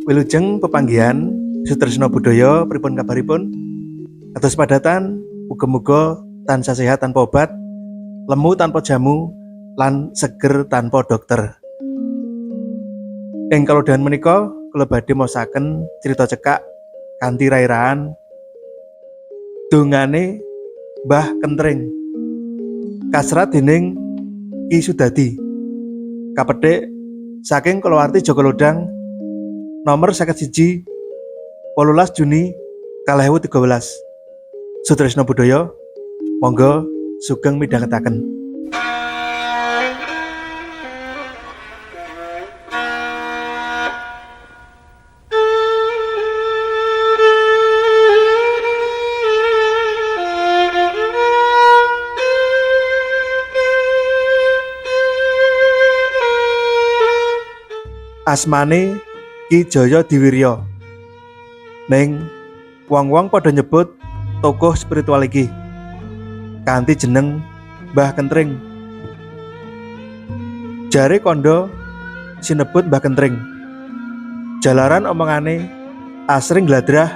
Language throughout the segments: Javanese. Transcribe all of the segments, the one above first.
Wilujeng pepanggihan Sutresna Budaya pripun kabaripun? Kados padatan, muga-muga tansah sehat tanpa obat, lemu tanpa jamu, lan seger tanpa dokter. Ing kalodhan menika kula badhe maosaken crita cekak kanthi rairaan dongane Mbah Kentreng kasrat dening Ki Sudadi. Kapethik saking kulawarti Jaka Lodang nomor 51 18 Juni 2013. Sutresna Budaya, monggo sugeng midhangetaken. Asmane Ki Jaya Diwirya. Ning wong-wong padha nyebut tokoh spiritual iki kanthi jeneng Mbah Kentreng. Jare kandha sinebut Mbah Kentreng jalaran omongane asring gladrah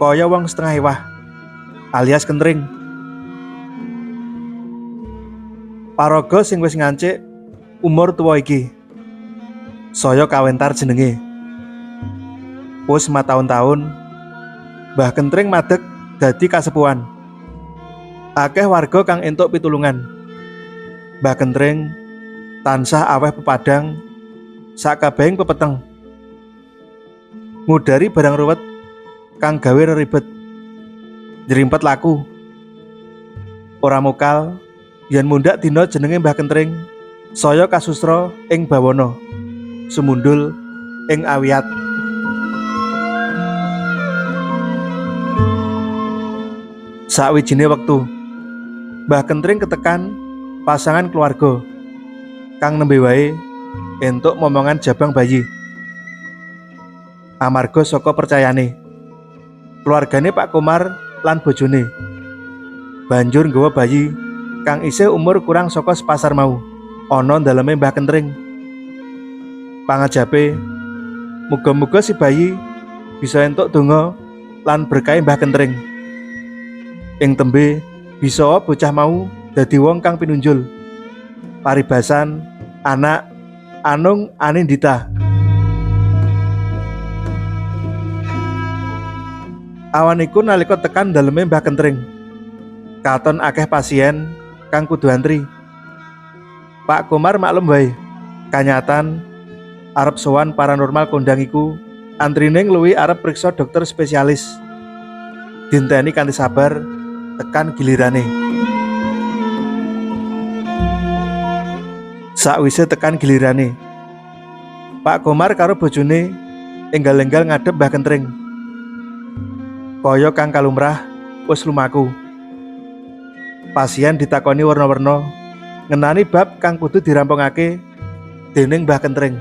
kaya wong setengah ewah alias kentreng. Paraga sing wis ngancik umur tuwa iki saya kawentar jenenge. Wis matahun-tahun Mbah Kentreng madeg dadi kasepuhan. Akeh warga kang entuk pitulungan. Mbah Kentreng tansah aweh pepadang sakabehing pepeteng. Ngudari barang ruwet kang gawe reribet. Njrimpet laku. Ora mokal yen mundhak dina jenenge Mbah Kentreng saya kasusra ing bawana. Sumundul ing awiyat. Sawijine wektu Mbah Kentreng ketekan pasangan keluarga kang nembe wae entuk momongan jabang bayi. Amarga saka percayane keluargane Pak Komar lan bojone banjur nggawa bayi kang isih umur kurang saka sepasar mau ana ndaleme Mbah Kentreng. Pangajabe muga-muga si bayi bisa entuk donga lan berkahe Mbah Kentreng. Ing tembe bisa bocah mau dadi wong kang pinunjul. Paribasan anak Anung Anindita. Awan iku nalika tekan daleme Mbah Kentreng katon akeh pasien kang kudu antri. Pak Komar maklum wae kanyatan arep sowan paranormal kondang iku antrine ngluwi arep priksa dokter spesialis. Dinteni kanthi sabar tekan gilirane. Sakwise tekan gilirane, Pak Komar karo bojone enggal-enggal ngadhep Mbah Kentreng. Kaya kang kalumrah wis lumaku. Pasien ditakoni werna-werna ngenani bab kang kudu dirampungake dening Mbah Kentreng.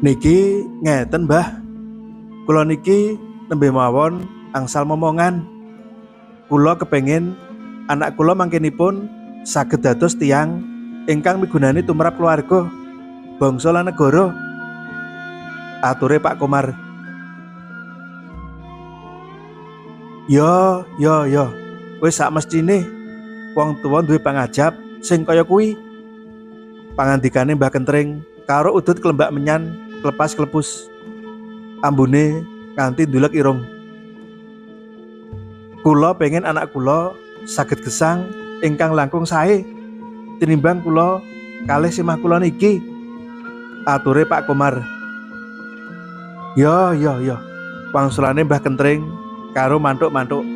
Niki ngeten Mbah, kula niki nembe mawon angsal momongan. Kula kepengin anak kula mangkenipun saged dados tiyang ingkang migunani tumrap keluarga, bangsa lan negara. Ature Pak Komar. Yo, wis sak mestine wong tuwa duwe pangajab sing kaya kuwi. Pangandikane Mbah Kentreng karo udut kelembak menyan klepas klepus. Ambune kanthi ndulek irung. Kula pengen anak kula saged gesang ingkang langkung sae tinimbang kula kalih simah kula niki. Ature Pak Komar. Yo, wangsulane Mbah Kentreng karo mantuk-mantuk.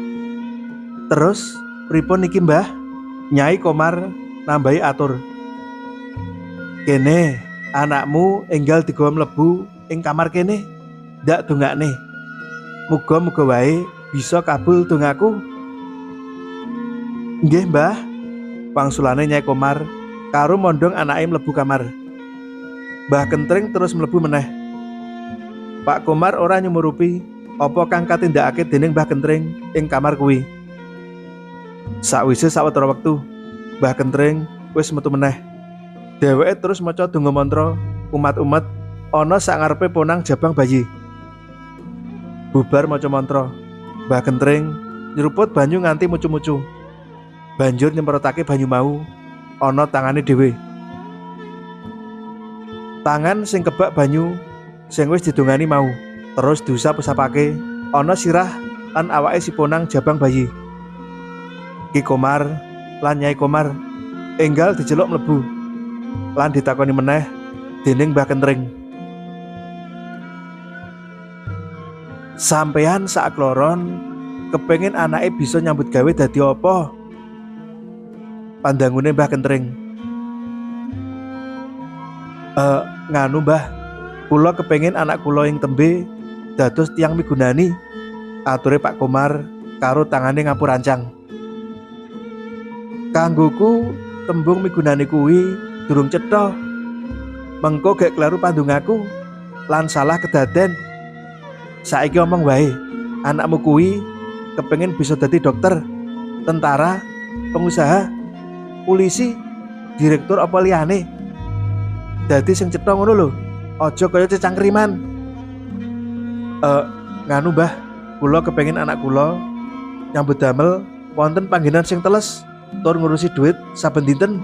Terus pripun niki Mbah? Nyai Komar nambahi atur. Kene anakmu enggal digawa mlebu ing kamar kene, ndak dongakne. Muga-muga wae bisa kabul dongaku. Nggih Mbah, wangsulane Nyai Komar karo mondhong anake mlebu kamar. Mbah Kentreng terus mlebu meneh. Pak Komar ora nyumurupi apa kang katindakake dening Mbah Kentreng ing kamar kuwi. Sakwise sawetara wektu, Mbah Kentreng wis metu meneh. Dheweke terus maca donga mantra umat-umat ana sak ngarepe ponang jabang bayi. Bubar maca mantra, Mbah Kentreng nyeruput banyu nganti mucu-mucu. Banjur nyemprotake banyu mau ana tangane dhewe. Tangan sing kebak banyu sing wis didongani mau terus diusap-usapake ana sirah lan awake si ponang jabang bayi. Ki Komar lan Nyai Komar enggal diceluk mlebu lan ditakoni meneh dening Mbah Kentreng. Sampeyan sak kloron kepengin anake bisa nyambut gawe dadi apa? Pandangune Mbah Kentreng. Nganu Mbah, kula kepengin anak kula ing tembe dados tiyang migunani, ature Pak Komar karo tangane ngapur ancang. Kanggoku tembung migunani kuwi durung cetha. Mengko gek kleru pandungaku lan salah kedaden. Saiki omong wae, anakmu kuwi kepengin bisa dadi dokter, tentara, pengusaha, polisi, direktur apa liyane. Dadi sing cetha ngono lho, aja kaya cecangkriman. Nganu Mbah, kula kepengin anak kula nyambut damel wonten panggenan sing teles tur ngurusi duit saben dinten,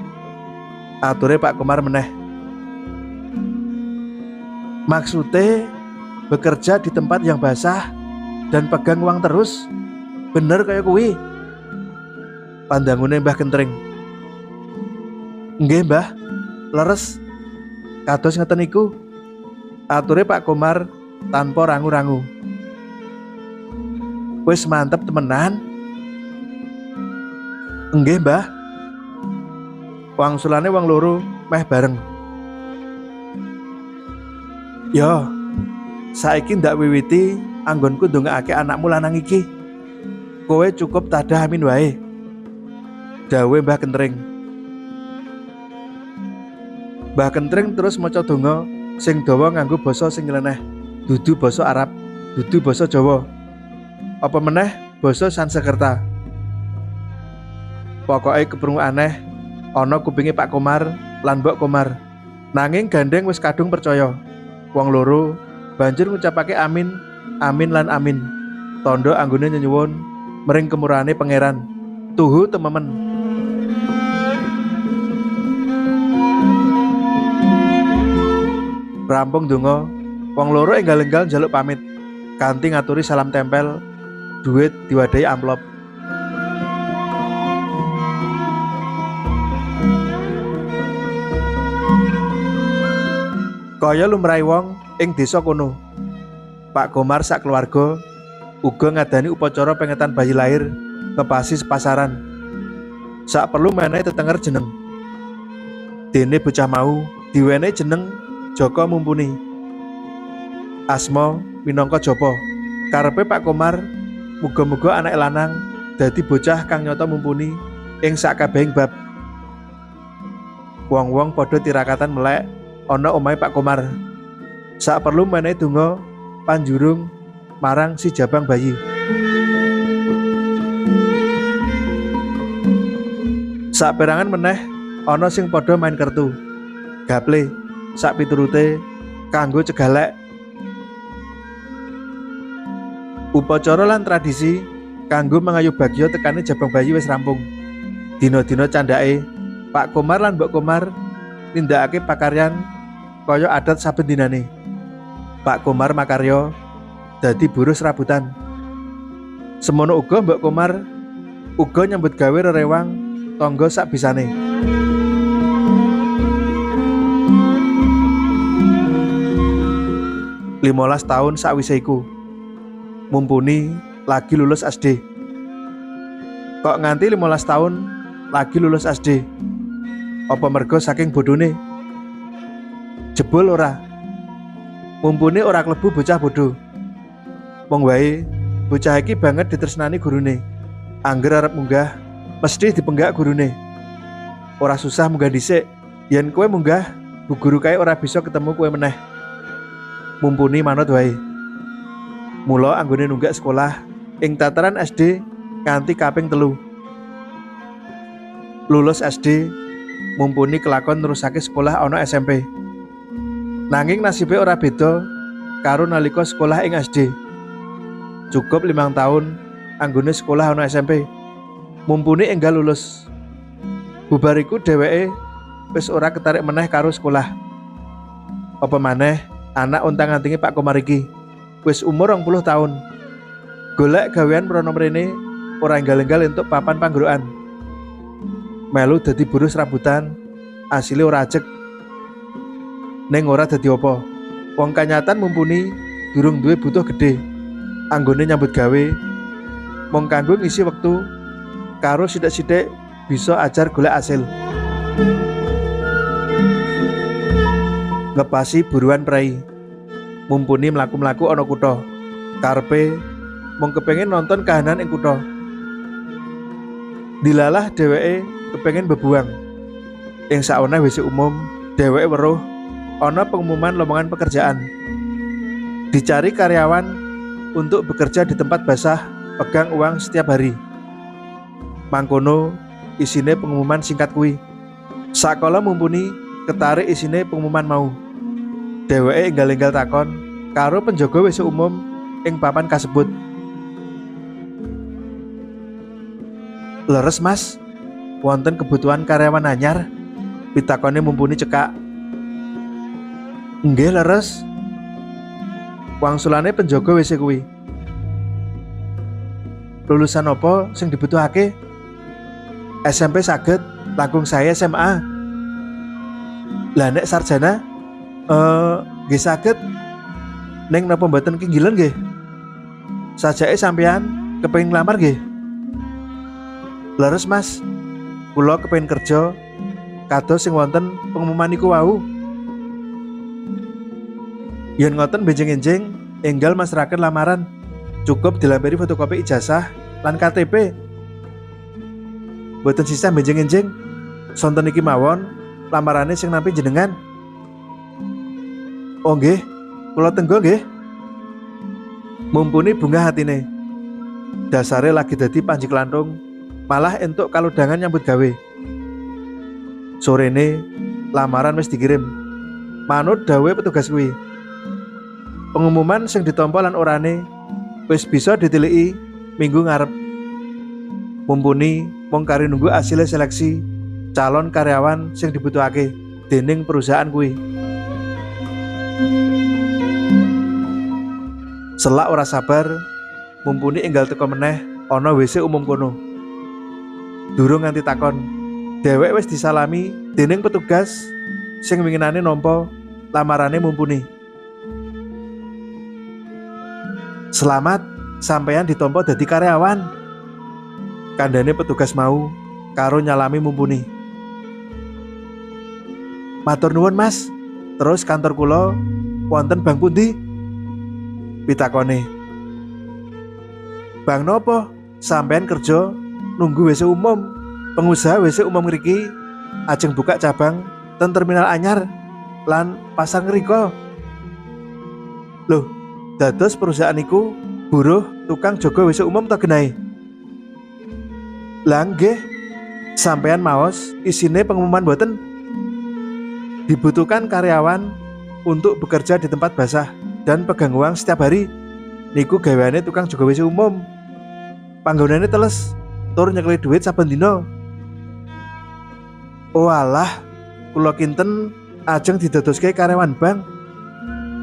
ature Pak Komar meneh. Maksude bekerja di tempat yang basah dan pegang uang terus, bener kaya kuwi? Pandangune Mbah Kentreng. Nggih Mbah, leres kados ngeten iku, ature Pak Komar tanpa rangu-rangu. Wis mantep temenan. Nggih Mbah, wangsulane wong loro meh bareng. Yo, saiki ndak wiwiti anggonku ndongaake anakmu lanang iki. Kowe cukup tadah amin wae, dawe Mbah Kentreng. Mbah Kentreng terus maca donga sing dawa nganggo basa sing nyeleneh, dudu basa Arab, dudu basa Jawa, apa meneh basa Sanskerta. Pokoke keprungu aneh ana kupinge Pak Komar lan Mbok Komar, nanging gandeng wis kadung percaya. Wong loro banjur ngucapake amin, amin lan amin, tandha anggone nyuwun mring kemurahane pangeran. Tuhu tememen. Rampung donga, wong loro enggal-enggal njaluk pamit kanthi ngaturi salam tempel, duit diwadahi amplop. Kaya lumrahe wong ing desa kono, Pak Komar sak keluarga uga ngadani upacara pengetan bayi lahir ngepasi sepasaran. Sak perlu menehi tetenger jeneng. Dene bocah mau diwenehi jeneng Joko Mumpuni. Asma minangka Jopo. Karepe Pak Komar muga-muga anak lanang dadi bocah kang nyata mumpuni ing sakabehing bab. Wong-wong padha tirakatan melek ana omahe Pak Komar. Sak perlu menehi donga panjurung marang si jabang bayi. Sak perangan meneh ana sing padha main kertu, gaple, sak piturute kanggo cegalek. Upacara lan tradisi kanggo mangayu bagya tekane jabang bayi wis rampung. Dina-dina candhake Pak Komar lan Mbok Komar nindakake pakaryan kaya adat saben dinane. Pak Komar makarya dadi buruh serabutan. Semono uga Mbok Komar uga nyambut gawe rerewang tangga sak bisane. Limolas tahun sakwise iku, Mumpuni lagi lulus SD. Kok nganti 15 tahun lagi lulus SD? Apa mergo saking bodone? Jebul ora. Mumpuni ora klebu bocah bodoh. Wong wae bocah iki banget ditresnani gurune. Angger arep munggah mesti dipenggak gurune. Ora susah munggah dhisik, yen kowe munggah bu guru kae ora bisa ketemu kowe meneh. Mumpuni manut wae. Mula anggone nunggak sekolah ing tataran SD nganti kaping 3. Lulus SD mumpuni kelakon nerusake sekolah ana SMP. Nanging nasibe ora beda karo nalika sekolah ing SD. Cukup 5 tahun anggone sekolah ana SMP. Mumpuni enggal lulus. Bubariku dheweke wis ora ketarik meneh karo sekolah. Apa maneh anak untang-antinge Pak Komar iki wis umur 20 tahun. Golek gawean mrono mrene ora enggal-enggal entuk papan panggrokan. Melu dadi buruh serabutan, asile ora ajeg. Ning ora dadi apa. Wong kanyatan mumpuni durung duwe butuh gedhe. Anggone nyambut gawe mung kanggo ngisi wektu karo sithik-sithik bisa ajar golek asil. Ngepasi buruan prei. Mumpuni mlaku-mlaku ana kutha. Karepe mung kepengin nonton kahanan ing kutha. Dilalah dheweke kepengin bebuang. Ing saweneh WC umum, dheweke weruh ana pengumuman lowongan pekerjaan. Dicari karyawan untuk bekerja di tempat basah, pegang uang setiap hari. Mangkono isine pengumuman singkat kuwi. Sakala mumpuni ketarik isine pengumuman mau. Dheweke enggal-enggal takon karo penjaga WC umum ing papan kasebut. "Leres Mas, wonten kebutuhan karyawan anyar?" pitakone mumpuni cekak. "Nggih leres," wangsulane penjaga WC kuwi. "Lulusan apa sing dibutuhake?" "SMP saged, langkung saya SMA." "Lah nek sarjana?" Nggih saged. Ning napa mboten kinggilen nggih? Sajake sampean kepengin nglamar nggih?" "Leres Mas, kula kepengin kerja kados sing wonten pengumuman iku wau." Yen ngoten benjing-enjing enggal masraken lamaran. Cukup dilampiri fotokopi ijazah lan KTP. Mboten sisah benjing-enjing. Sonten iki mawon lamarane sing nampi jenengan. "Oh nggih, kula tenggo nggih." Mumpuni bunga hatine. Dasare lagi dadi panji klanthung, malah entuk kaludangan nyambut gawe. Sorene lamaran wis dikirim. Manut dawuhe petugas kuwi. Pengumuman sing ditampa lan orane wis bisa ditiliki minggu ngarep. Mumpuni mung kari nunggu hasil seleksi calon karyawan sing dibutuhake dening perusahaan kuwi. Selak ora sabar, mumpuni enggal teko meneh ana WC umum kono. Durung nganti takon, dhewek wis disalami dening petugas sing winginane nampa lamarane mumpuni. "Selamat, sampeyan ditampa dadi karyawan," kandhane petugas mau karo nyalami mumpuni. "Matur nuwun Mas, terus kantor kula wonten bang pundi?" pitakone. "Bang nopo? Sampeyan kerja nunggu WC umum. Pengusaha WC umum ngriki ajeng buka cabang ten terminal anyar lan pasar ngriko." "Loh, dados perusahaan iku buruh tukang jaga WC umum ta genahe?" "Lah nggih, sampeyan maos isine pengumuman boten? Dibutuhkan karyawan untuk bekerja di tempat basah dan pegang uang setiap hari. Niku gaweane tukang jaga WC umum. Panggonane teles, tur nyekeli duit saben dina." "Oh alah, kula kinten ajeng didadoske karyawan bank.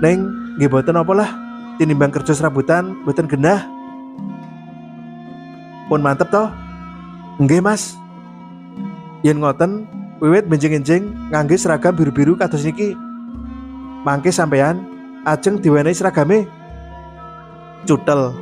Ning nggih boten apa lah, tinimbang kerja serabutan boten genah." "Pun mantep toh?" "Nggih Mas. Yen ngoten, wiwit benjing-enjing ngangge seragam biru-biru kados niki. Mangke sampeyan ajeng diwenehi seragame." Cutel.